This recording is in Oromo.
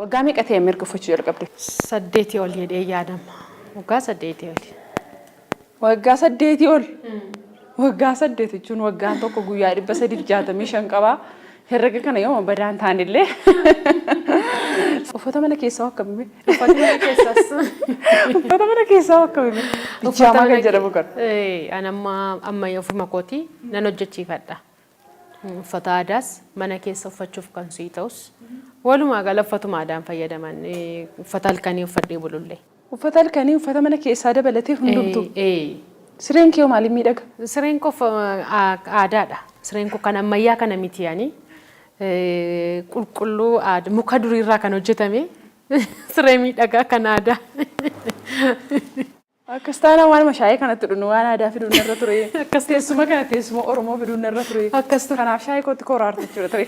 Waggaa meeqa mirga uffachuu jalqabde? 8 ol jedhee yaadama. Waggaa 8 ol. Waggaa 8 ol. Waggaa 8 jechuun waggaan tokko guyyaa 365 qaba. Herrega kana yoo badaan taanillee. Uffata mana keessaa akkamii? Uffata mana keessaas. Uffata mana keessaa akkamii? Bichaamaa kan jedhamu kan. Amma ofuma kooti nan hojjechiifadha. Uffata aadaas mana keessa uffachuuf kan sii ta'us. Walumaa gala uffatuma aadaan fayyadaman uffata halkanii uffadhee bulullee. Uffata halkanii uffata mana keessaa dabalatee hundumtuu. Sireen kee maaliin miidhaga? Sireen koo aadaadha. Sireen koo kan ammayyaa kana miti yaani. Qulqulluu muka duriirraa kan hojjetame siree miidhagaa kan aadaa. Akkas taanaan waan mashaayee kanatti dhunnu waan aadaa fiduun irra ture. Akkas teessuma kana teessuma Oromoo fiduun irra ture. Akkas kanaaf shaayee kootti koraarta jechuudha ture.